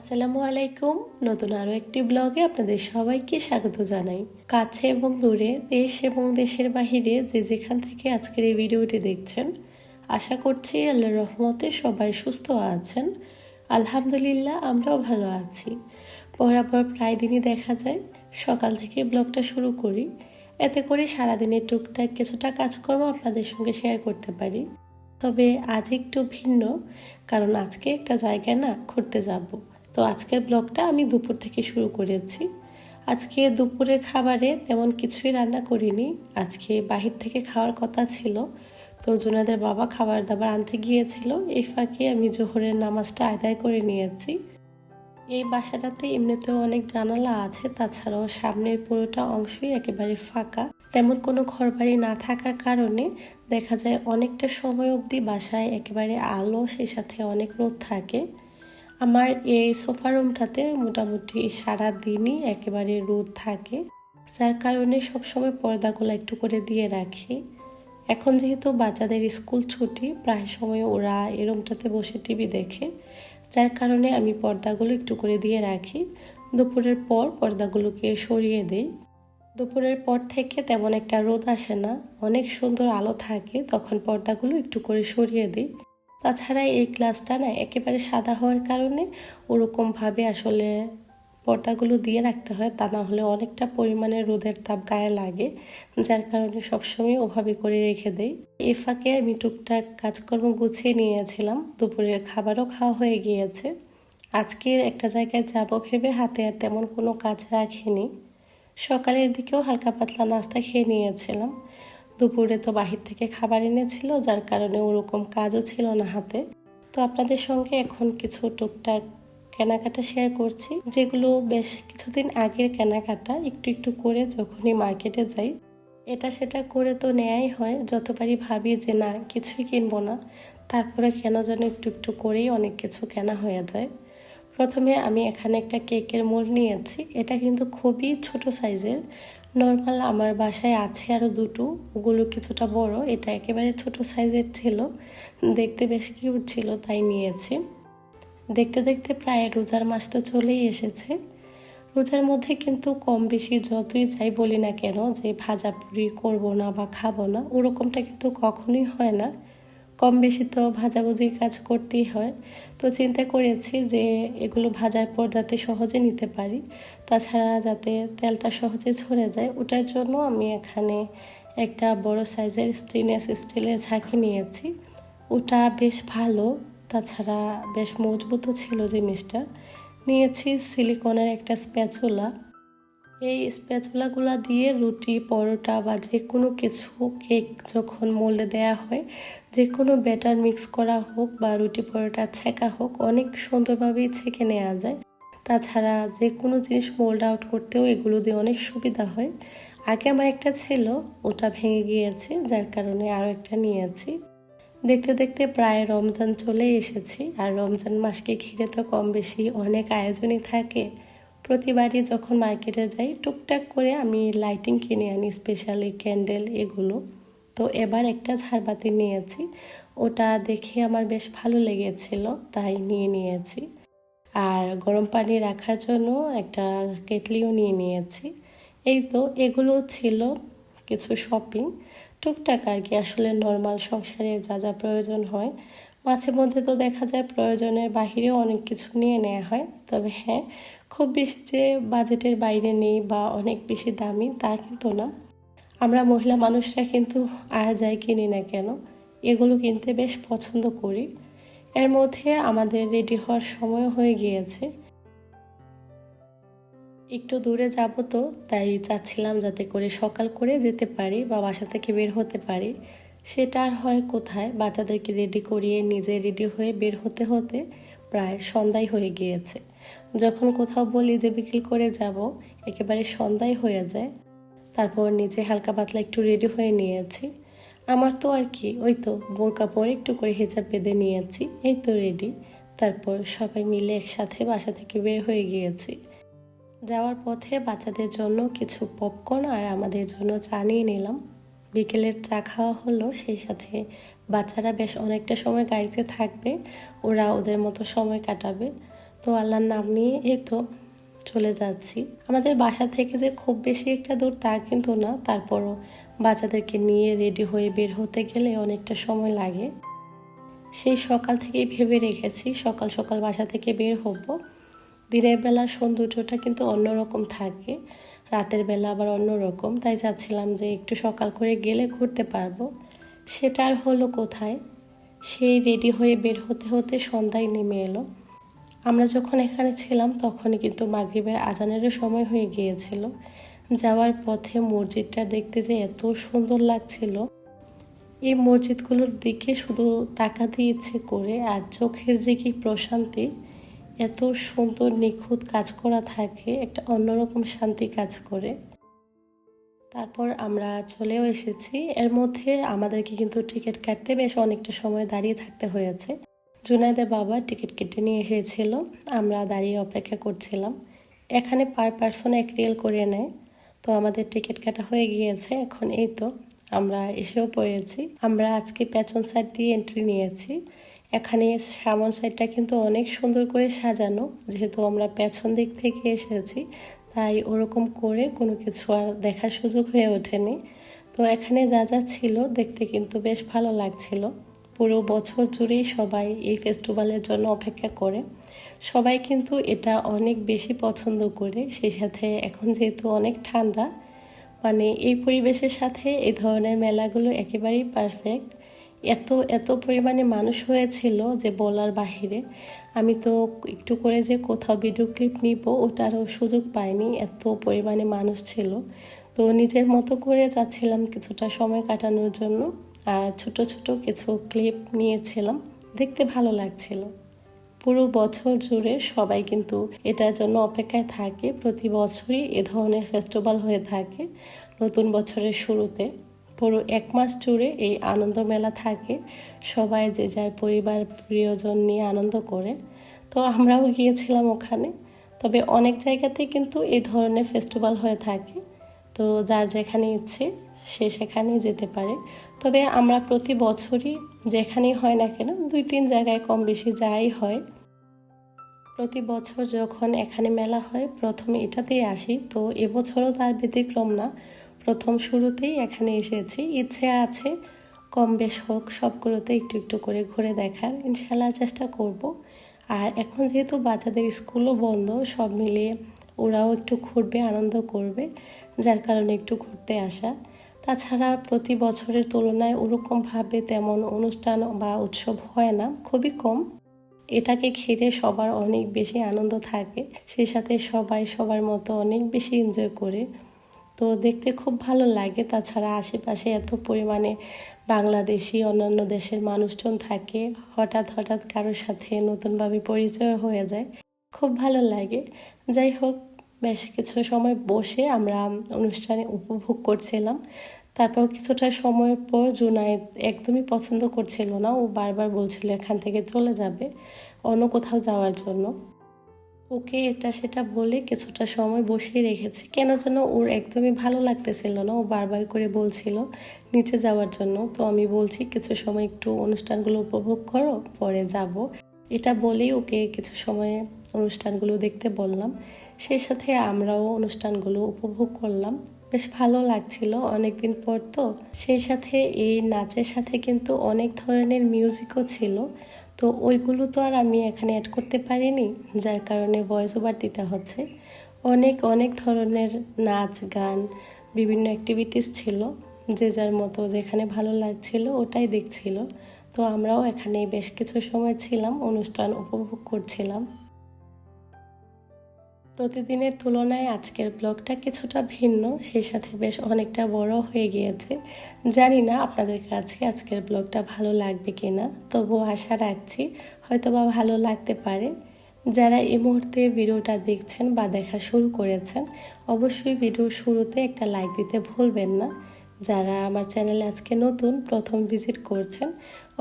আসসালামু আলাইকুম। নতুন আরও একটি ব্লগে আপনাদের সবাইকে স্বাগত জানাই। কাছে এবং দূরে, দেশ এবং দেশের বাহিরে যে যেখান থেকে আজকের এই ভিডিওটি দেখছেন, আশা করছি আল্লাহর রহমতে সবাই সুস্থ আছেন। আলহামদুলিল্লাহ, আমরাও ভালো আছি। বরাবর প্রায় দিনই দেখা যায় সকাল থেকে ব্লগটা শুরু করি, এতে করে সারাদিনের টুকটাক কিছুটা কাজকর্ম আপনাদের সঙ্গে শেয়ার করতে পারি। তবে আজ একটু ভিন্ন, কারণ আজকে একটা জায়গায় ঘুরতে যাব। তো আজকের ব্লগটা আমি দুপুর থেকে শুরু করেছি। আজকে দুপুরের খাবারে তেমন কিছুই রান্না করিনি, আজকে বাহির থেকে খাওয়ার কথা ছিল। তো জুনাদের বাবা খাবার দাবার আনতে গিয়েছিল, এই ফাঁকে আমি জোহরের নামাজটা আদায় করে নিয়েছি। এই বাসাটাতে এমনিতেও অনেক জানালা আছে, তাছাড়াও সামনের পুরোটা অংশই একেবারে ফাঁকা। তেমন কোনো ঘরবাড়ি না থাকার কারণে দেখা যায় অনেকটা সময় অবধি বাসায় একেবারে আলো, সেই সাথে অনেক রোদ থাকে। আমার এই সোফা রুমটাতে মোটামুটি সারা দিনই একেবারে রোদ থাকে, যার কারণে সবসময় পর্দাগুলো একটু করে দিয়ে রাখি। এখন যেহেতু বাচ্চাদের স্কুল ছুটি, প্রায় সময় ওরা এই রুমটাতে বসে টিভি দেখে, যার কারণে আমি পর্দাগুলো একটু করে দিয়ে রাখি। দুপুরের পর পর্দাগুলোকে সরিয়ে দিই। দুপুরের পর থেকে তেমন একটা রোদ আসে না, অনেক সুন্দর আলো থাকে, তখন পর্দাগুলো একটু করে সরিয়ে দিই। তাছাড়া এই গ্লাসটা একেবারে সাদা হওয়ার কারণে ওরকমভাবে আসলে পর্দাগুলো দিয়ে রাখতে হয়, তা না হলে অনেকটা পরিমাণে রোদের তাপ গায়ে লাগে, যার কারণে সবসময় ওভাবে করে রেখে দেই। এই ফাঁকে আমি টুকটাক কাজকর্ম গুছিয়ে নিয়েছিলাম, দুপুরের খাবারও খাওয়া হয়ে গিয়েছে। আজকে একটা জায়গায় যাব ভেবে হাতে আর তেমন কোনো কাজ রাখিনি। সকালের দিকেও হালকা পাতলা নাস্তা খেয়ে নিয়েছিলাম। দুপুরে তো বাহির থেকে খাবার এনেছিল, যার কারণে ওরকম কাজও ছিল না হাতে। তো আপনাদের সঙ্গে এখন কিছু টুকটাক কেনাকাটা শেয়ার করছি, যেগুলো বেশ কিছুদিন আগের কেনাকাটা। একটু একটু করে যখনই মার্কেটে যাই, এটা সেটা করে তো নেয়াই হয়। যতবারই ভাবি যে না কিছুই কিনবো না, তারপরে কেন যেন একটু একটু করেই অনেক কিছু কেনা হয়ে যায়। প্রথমে আমি এখানে একটা কেকের মোল্ড নিয়েছি, এটা কিন্তু খুবই ছোট সাইজের। নর্মাল আমার বাসায় আছে আরও দুটো, ওগুলো কিছুটা বড়, এটা একেবারে ছোট সাইজের ছিল, দেখতে বেশ কিউট ছিল তাই নিয়েছি। দেখতে দেখতে প্রায় রোজার মাস তো চলেই এসেছে। রোজার মধ্যে কিন্তু কম বেশি যতই যাই বলি না কেন যে ভাজা পুরি করবো না বা খাবো না, ওরকমটা কিন্তু কখনোই হয় না। কম বেশি তো ভাজাভুজির কাজ করতেই হয়। তো চিন্তা করেছি যে এগুলো ভাজার পর যাতে সহজে নিতে পারি, তাছাড়া যাতে তেলটা সহজে ঝরে যায়, ওটার জন্য আমি এখানে একটা বড় সাইজের স্টেনলেস স্টিলের ঝাঁকি নিয়েছি। ওটা বেশ ভালো, তাছাড়া বেশ মজবুতও ছিল জিনিসটা। নিয়েছি সিলিকনের একটা স্প্যাচুলা। এই স্প্যাচুলাগুলো দিয়ে রুটি, পরোটা বা যে কোনো কিছু, কেক যখন মোল্ডে দেয়া হয়, যে কোনো ব্যাটার মিক্স করা হোক বা রুটি পরোটা ছেঁকা হোক, অনেক সুন্দরভাবেই ছেঁকে নেওয়া যায়। তাছাড়া যে কোনো জিনিস মোল্ড আউট করতেও এগুলো দিয়ে অনেক সুবিধা হয়। আগে আমার একটা ছিল, ওটা ভেঙে গিয়েছে, যার কারণে আরও একটা নিয়েছি। দেখতে দেখতে প্রায় রমজান চলে এসেছি, আর রমজান মাসকে ঘিরে তো কম বেশি অনেক আয়োজনই থাকে। প্রতিবারই যখন মার্কেটে যাই টুকটাক করে আমি লাইটিং কিনে আনি, স্পেশালি ক্যান্ডেল এগুলো। তো এবার একটা ঝাড়বাতি নিয়েছি, ওটা দেখে আমার বেশ ভালো লেগেছিল তাই নিয়েছি। আর গরম পানি রাখার জন্য একটা কেটলিও নিয়েছি। এই তো এগুলো ছিল কিছু শপিং, টুকটাক আর কি, আসলে নর্মাল সংসারে যা যা প্রয়োজন হয়। মাঝে মধ্যে তো দেখা যায় প্রয়োজনের বাহিরেও অনেক কিছু নিয়ে নেওয়া হয়, তবে হ্যাঁ, খুব বেশি যে বাজেটের বাইরে নেই বা অনেক বেশি দামি তা কিন্তু না। আমরা মহিলা মানুষরা কিন্তু আর যাই কিনি না কেন, এগুলো কিনতে বেশ পছন্দ করি। এর মধ্যে আমাদের রেডি হওয়ার সময় হয়ে গিয়েছে, একটু দূরে যাব, তো তাই চাচ্ছিলাম যাতে করে সকাল করে যেতে পারি বা বাসা থেকে বের হতে পারি। সেটা আর হয় কোথায়, বাচ্চাদেরকে রেডি করিয়ে নিজে রেডি হয়ে বের হতে হতে প্রায় সন্ধ্যাই হয়ে গিয়েছে। যখন কোথাও বলি যে বিকেল করে যাব, একেবারে সন্ধ্যাই হয়ে যায়। তারপর নিজে হালকা পাতলা একটু রেডি হয়ে নিয়েছি। আমার তো আর কি, ওই তো বোরকা পরে একটু করে হিজাব বেঁধে নিয়েছি, এই তো রেডি। তারপর সবাই মিলে একসাথে বাসা থেকে বের হয়ে গিয়েছি। যাওয়ার পথে বাচ্চাদের জন্য কিছু পপকর্ন আর আমাদের জন্য চা নিয়ে নিলাম। বিকেলের চা খাওয়া হলো, সেই সাথে বাচ্চারা বেশ অনেকটা সময় গাড়িতে থাকবে, ওরা ওদের মতো সময় কাটাবে। তো আল্লাহর নাম নিয়ে এই তো চলে যাচ্ছি। আমাদের বাসা থেকে যে খুব বেশি একটা দূর তা কিন্তু না, তারপরও বাচ্চাদেরকে নিয়ে রেডি হয়ে বের হতে গেলে অনেকটা সময় লাগে। সেই সকাল থেকেই ভেবে রেখেছি সকাল সকাল বাসা থেকে বের হব। দিনের বেলার সৌন্দর্যটা কিন্তু অন্যরকম থাকে, রাতের বেলা আবার অন্যরকম। তাই চাচ্ছিলাম যে একটু সকাল করে গেলে ঘুরতে পারবো। সেটা আর হলো কোথায়, সেই রেডি হয়ে বের হতে হতে সন্ধ্যায় নেমে এলো। আমরা যখন এখানে ছিলাম তখনই কিন্তু মাগরিবের আজানেরও সময় হয়ে গিয়েছিল। যাওয়ার পথে মসজিদটা দেখতে যে এত সুন্দর লাগছিল, এই মসজিদগুলোর দিকে শুধু তাকাতে ইচ্ছে করে। আর চোখের যে কি প্রশান্তি, এত সুন্দর নিখুঁত কাজ করা থাকে, একটা অন্যরকম শান্তি কাজ করে। তারপর আমরা চলেও এসেছি। এর মধ্যে আমাদেরকে কিন্তু টিকিট কাটতে বেশ অনেকটা সময় দাঁড়িয়ে থাকতে হয়েছে। জুনাইদের বাবা টিকিট কেটে নিয়ে এসেছিল, আমরা দাঁড়িয়ে অপেক্ষা করছিলাম। এখানে পার পার্সন 1 রিয়াল করে নেয়। তো আমাদের টিকিট কাটা হয়ে গিয়েছে, এখন এই তো আমরা এসেও পড়েছি। আমরা আজকে পেছন সাইড দিয়ে এন্ট্রি নিয়েছি। এখানে সামন সাইডটা কিন্তু অনেক সুন্দর করে সাজানো, যেহেতু আমরা পেছন দিক থেকে এসেছি তাই ওরকম করে কোনো কিছু আর দেখার সুযোগ হয়ে ওঠেনি। তো এখানে যা যা ছিল দেখতে কিন্তু বেশ ভালো লাগছিল। পুরো বছর জুড়েই সবাই এই ফেস্টিভ্যালের জন্য অপেক্ষা করে, সবাই কিন্তু এটা অনেক বেশি পছন্দ করে। সেই সাথে এখন যেহেতু অনেক ঠান্ডা, মানে এই পরিবেশের সাথে এই ধরনের মেলাগুলো একেবারেই পারফেক্ট। এত এত পরিমাণে মানুষ হয়েছিল যে বলার বাহিরে। আমি তো একটু করে যে কোথাও ভিডিও ক্লিপ নিব ওটারও সুযোগ পাইনি, এত পরিমাণে মানুষ ছিল। তো নিজের মতো করে যাচ্ছিলাম কিছুটা সময় কাটানোর জন্য, আর ছোট ছোট কিছু ক্লিপ নিয়েছিলাম, দেখতে ভালো লাগছিল। পুরো বছর জুড়ে সবাই কিন্তু এটার জন্য অপেক্ষায় থাকে। প্রতি বছরই এ ধরনের ফেস্টিভ্যাল হয়ে থাকে নতুন বছরের শুরুতে। পুরো 1 মাস জুড়ে এই আনন্দ মেলা থাকে, সবাই যে যার পরিবার প্রিয়জন নিয়ে আনন্দ করে। তো আমরাও গিয়েছিলাম ওখানে। তবে অনেক জায়গাতেই কিন্তু এই ধরনের ফেস্টিভ্যাল হয়ে থাকে, তো যার যেখানে ইচ্ছে সে সেখানেই যেতে পারে। তবে আমরা প্রতি বছরই যেখানেই হয় না কেন 2-3 জায়গায় কম বেশি যাই হয়। প্রতি বছর যখন এখানে মেলা হয় প্রথমে এটাতেই আসি, তো এবছরও তার ব্যতিক্রম না। প্রথম শুরুতেই এখানে এসেছি, ইচ্ছে আছে কম বেশ হোক সবগুলোতে একটু একটু করে ঘুরে দেখার, ইনশাল্লাহ চেষ্টা করব। আর এখন যেহেতু বাচ্চাদের স্কুলও বন্ধ, সব মিলিয়ে ওরাও একটু ঘুরবে আনন্দ করবে, যার কারণে একটু ঘুরতে আসা। তাছাড়া প্রতি বছরের তুলনায় ওরকমভাবে তেমন অনুষ্ঠান বা উৎসব হয় না, খুবই কম। এটাকে ঘিরে সবার অনেক বেশি আনন্দ থাকে, সেই সাথে সবাই সবার মতো অনেক বেশি এনজয় করে। তো দেখতে খুব ভালো লাগে। তাছাড়া আশেপাশে এত পরিমাণে বাংলাদেশি অন্যান্য দেশের মানুষজন থাকে, হঠাৎ হঠাৎ কারোর সাথে নতুনভাবে পরিচয় হয়ে যায়, খুব ভালো লাগে। যাই হোক, বেশ কিছু সময় বসে আমরা অনুষ্ঠানে উপভোগ করছিলাম। তারপর কিছুটা সময়ের পর জুনায়েদ একদমই পছন্দ করছিল না, ও বারবার বলছিল এখান থেকে চলে যাবে অন্য কোথাও যাওয়ার জন্য। ওকে এটা সেটা বলে কিছুটা সময় বসিয়ে রেখেছি, কেন যেন ওর একদমই ভালো লাগতেছিল না, ও বারবার করে বলছিল নিচে যাওয়ার জন্য। তো আমি বলছি কিছু সময় একটু অনুষ্ঠানগুলো উপভোগ করো, পরে যাব। এটা বলেই ওকে কিছু সময় অনুষ্ঠানগুলো দেখতে বললাম। সেই সাথে আমরাও অনুষ্ঠানগুলো উপভোগ করলাম, বেশ ভালো লাগছিল অনেকদিন পর তো। সেই সাথে এই নাচের সাথে কিন্তু অনেক ধরনের মিউজিকও ছিল, তো ওইগুলো তো আর আমি এখানে অ্যাড করতে পারিনি, যার কারণে ভয়েস ওভার দিতে হচ্ছে। অনেক অনেক ধরনের নাচ গান বিভিন্ন অ্যাক্টিভিটিস ছিল, যে যার মতো যেখানে ভালো লাগছিল ওটাই দেখছিল। তো আমরাও এখানে বেশ কিছু সময় ছিলাম, অনুষ্ঠান উপভোগ করছিলাম। প্রতিদিনের তুলনায় আজকের ব্লগটা কিছুটা ভিন্ন, সেই সাথে বেশ অনেকটা বড় হয়ে গিয়েছে। জানি না আপনাদের কাছে আজকের ব্লগটা ভালো লাগবে কিনা, তবুও আশা রাখছি হয়তোবা ভালো লাগতে পারে। যারা এই মুহূর্তে ভিডিওটা দেখছেন বা দেখা শুরু করেছেন, অবশ্যই ভিডিওর শুরুতে একটা লাইক দিতে ভুলবেন না। যারা আমার চ্যানেলে আজকে নতুন প্রথম ভিজিট করছেন,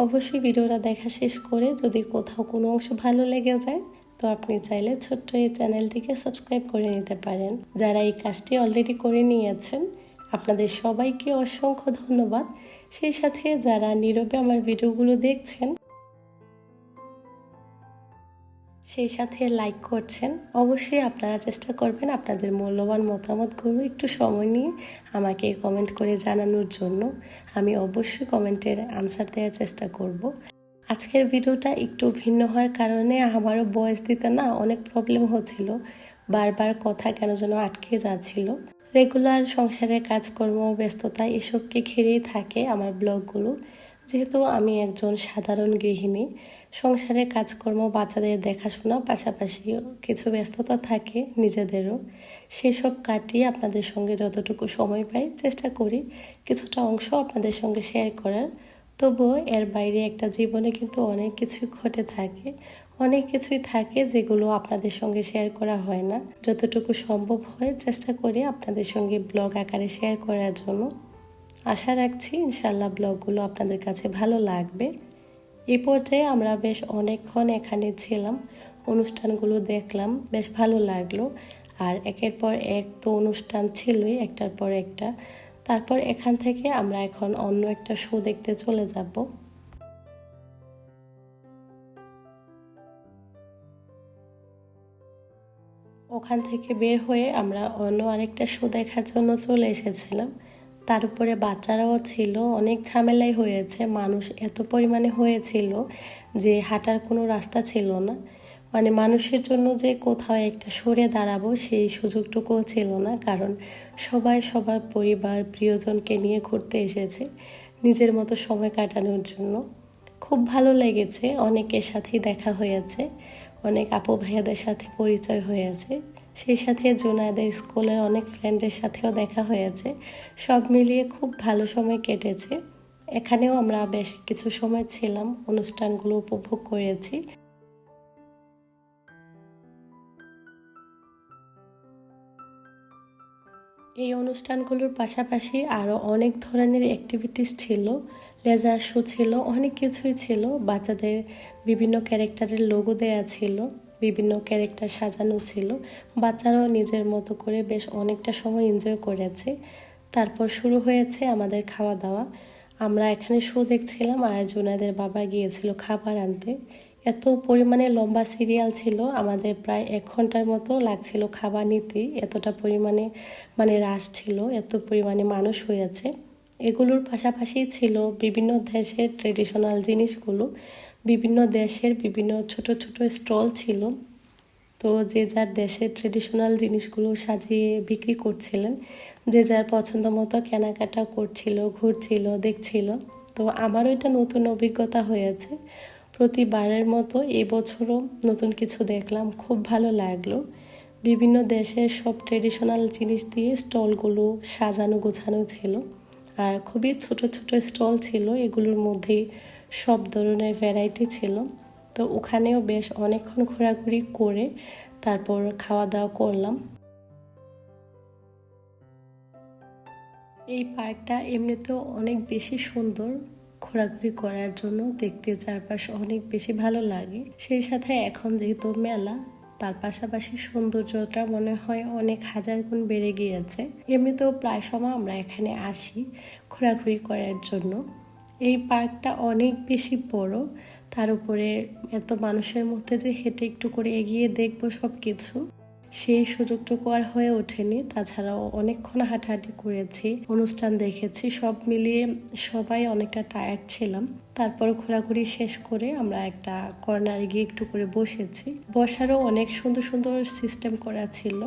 অবশ্যই ভিডিওটা দেখা শেষ করে যদি কোথাও কোনো অংশ ভালো লেগে যায়, তো আপনি চাইলে ছোট্ট এই চ্যানেলটিকে সাবস্ক্রাইব করে নিতে পারেন। যারা এই কাজটি অলরেডি করে নিয়েছেন আপনাদের সবাইকে অসংখ্য ধন্যবাদ। সেই সাথে যারা নীরবে আমার ভিডিওগুলো দেখছেন সেই সাথে লাইক করছেন। অবশ্যই আপনারা চেষ্টা করবেন আপনাদের মূল্যবান মতামতগুলো একটু সময় নিয়ে আমাকে কমেন্ট করে জানানোর জন্য। আমি অবশ্যই কমেন্টের আনসার দেওয়ার চেষ্টা করব। আজকের ভিডিওটা একটু ভিন্ন হওয়ার কারণে আমারও ভয়েস দিতে না অনেক প্রবলেম হচ্ছিল, বারবার কথা কেন যেন আটকে যাচ্ছিল। রেগুলার সংসারের কাজকর্ম, ব্যস্ততা এসবকে ঘিরেই থাকে আমার ব্লগগুলো। যেহেতু আমি একজন সাধারণ গৃহিণী, সংসারের কাজকর্ম, বাচ্চাদের দেখাশোনা, পাশাপাশি কিছু ব্যস্ততা থাকে নিজেদেরও। সেসব কাটিয়ে আপনাদের সঙ্গে যতটুকু সময় পাই চেষ্টা করি কিছুটা অংশ আপনাদের সঙ্গে শেয়ার করার। তবুও এর বাইরে একটা জীবনে কিন্তু অনেক কিছুই ঘটে থাকে, অনেক কিছুই থাকে যেগুলো আপনাদের সঙ্গে শেয়ার করা হয় না। যতটুকু সম্ভব হয় চেষ্টা করি আপনাদের সঙ্গে ব্লগ আকারে শেয়ার করার জন্য। আশা রাখছি ইনশাল্লাহ ব্লগগুলো আপনাদের কাছে ভালো লাগবে। এই পর্যায়ে আমরা বেশ অনেকক্ষণ এখানে ছিলাম, অনুষ্ঠানগুলো দেখলাম, বেশ ভালো লাগলো। আর একের পর এক তো অনুষ্ঠান ছিলই, একটার পর একটা। তারপর এখান থেকে আমরা এখন অন্য একটা শো দেখতে চলে যাব। ওখান থেকে বের হয়ে আমরা অন্য আরেকটা শো দেখার জন্য চলে এসেছিলাম। তার উপরে বাচ্চারাও ছিল, অনেক ঝামেলাই হয়েছে, মানুষ এত পরিমাণে হয়েছিল যে হাঁটার কোনো রাস্তা ছিল না। মানে মানুষের জন্য যে কোথাও একটা সরে দাঁড়াবো সেই সুযোগটুকুও ছিল না, কারণ সবাই সবার পরিবার প্রিয়জনকে নিয়ে ঘুরতে এসেছে নিজের মতো সময় কাটানোর জন্য। খুব ভালো লেগেছে, অনেকের সাথেই দেখা হয়েছে, অনেক আপু ভাইয়াদের সাথে পরিচয় হয়েছে, সেই সাথে জুনায়েদের স্কুলের অনেক ফ্রেন্ডের সাথেও দেখা হয়েছে। সব মিলিয়ে খুব ভালো সময় কেটেছে। এখানেও আমরা বেশ কিছু সময় ছিলাম, অনুষ্ঠানগুলো উপভোগ করেছি। এই অনুষ্ঠানগুলোর পাশাপাশি আরও অনেক ধরনের অ্যাক্টিভিটিস ছিল, লেজার শো ছিল, অনেক কিছুই ছিল। বাচ্চাদের বিভিন্ন ক্যারেক্টারের লোগো দেয়া ছিল, বিভিন্ন ক্যারেক্টার সাজানো ছিল। বাচ্চারাও নিজের মতো করে বেশ অনেকটা সময় এনজয় করেছে। তারপর শুরু হয়েছে আমাদের খাওয়া দাওয়া। আমরা এখানে শো দেখছিলাম আর জুনায়েদের বাবা গিয়েছিল খাবার আনতে। এত পরিমাণে লম্বা সিরিয়াল ছিল, আমাদের প্রায় 1 ঘন্টার মতো লাগছিল খাবার নিতে, এতটা পরিমাণে মানে রাশ ছিল, এত পরিমাণে মানুষ হয়েছে। এগুলোর পাশাপাশি ছিল বিভিন্ন দেশের ট্রেডিশনাল জিনিসগুলো, বিভিন্ন দেশের বিভিন্ন ছোট ছোট স্টল ছিল। তো যে যার দেশের ট্রেডিশনাল জিনিসগুলো সাজিয়ে বিক্রি করছিলেন, যে যার পছন্দ মতো কেনাকাটা করছিল, ঘুরছিল, দেখছিল। তো আমারও এটা নতুন অভিজ্ঞতা হয়েছে। প্রতিবারের মতো এবছরও নতুন কিছু দেখলাম, খুব ভালো লাগলো। বিভিন্ন দেশের সব ট্রেডিশনাল জিনিস দিয়ে স্টলগুলো সাজানো গোছানো ছিল, আর খুবই ছোট ছোট স্টল ছিল, এগুলোর মধ্যেই সব ধরনের ভ্যারাইটি ছিল। তো ওখানেও বেশ অনেকক্ষণ ঘোরাঘুরি করে তারপর খাওয়া দাওয়া করলাম। এই পার্কটা এমনিতেও অনেক বেশি সুন্দর, ঘোরাঘুরি করার জন্য দেখতে চারপাশ অনেক বেশি ভালো লাগে। সেই সাথে এখন যেহেতু মেলা, তার পাশাপাশি সৌন্দর্যটা মনে হয় অনেক হাজার গুণ বেড়ে গিয়েছে। এমনিতেও প্রায় সময় আমরা এখানে আসি ঘোরাঘুরি করার জন্য। এই পার্কটা অনেক বেশি বড়, তার উপরে এত মানুষের মধ্যে যে হেঁটে একটু করে এগিয়ে দেখবো সব কিছু, সেই সুযোগটুকু আর হয়ে ওঠেনি। তাছাড়াও অনেকক্ষণ হাঁটাহাঁটি করেছি, অনুষ্ঠান দেখেছি, সব মিলিয়ে সবাই অনেকটা টায়ার্ড ছিলাম। তারপর ঘোরাঘুরি শেষ করে আমরা একটা কর্নারে গিয়ে একটু করে বসেছি। বসারও অনেক সুন্দর সুন্দর সিস্টেম করা ছিল,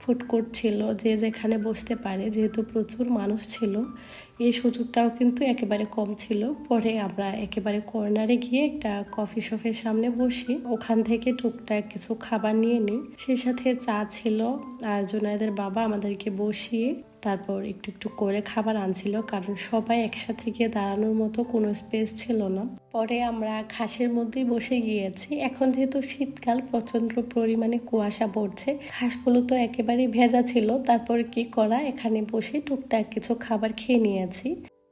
ফুড কোর্ট ছিল, যে যেখানে বসতে পারে। যেহেতু প্রচুর মানুষ ছিল, এই সুযোগটাও কিন্তু একেবারে কম ছিল। পরে আমরা একেবারে কর্নারে গিয়ে একটা কফি শপের সামনে বসি, ওখান থেকে টুকটাক কিছু খাবার নিয়ে নিই। সেই সাথে চা ছিল, আর জুনায়েদের বাবা আমাদেরকে বসিয়ে তারপর একটু একটু করে খাবার আনছিল, কারণ সবাই একসাথে গিয়ে দাঁড়ানোর মতো কোনো স্পেস ছিল না। পরে আমরা ঘাসের মধ্যেই বসে গিয়েছি। এখন যেহেতু শীতকাল, প্রচন্ড পরিমাণে কুয়াশা পড়ছে, ঘাসগুলো তো একেবারেই ভেজা ছিল। তারপর কি করা, এখানে বসে টুকটাক কিছু খাবার খেয়ে নিয়েছি।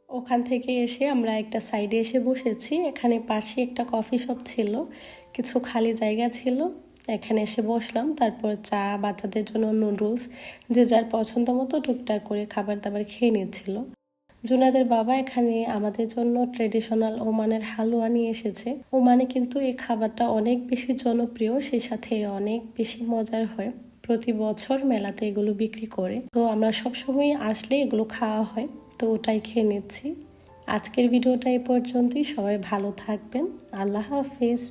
ওখান থেকে এসে আমরা একটা সাইডে এসে বসেছি। এখানে পাশে একটা কফি শপ ছিল, কিছু খালি জায়গা ছিল, এখানে এসে বসলাম। তারপর চা, বাচ্চাদের জন্য নুডলস, যে যার পছন্দ মতো টুকটাক করে খাবার দাবার খেয়ে নিচ্ছিল। জুনাদের বাবা এখানে আমাদের জন্য ট্রেডিশনাল ওমানের হালুয়া নিয়ে এসেছে। ওমানে কিন্তু এই খাবারটা অনেক বেশি জনপ্রিয়, সেই সাথে অনেক বেশি মজার হয়। প্রতি বছর মেলাতে এগুলো বিক্রি করে, তো আমরা সবসময় আসলে এগুলো খাওয়া হয়, তো ওটাই খেয়ে নিচ্ছি। আজকের ভিডিওটা এই পর্যন্তই। সবাই ভালো থাকবেন। আল্লাহ হাফেজ।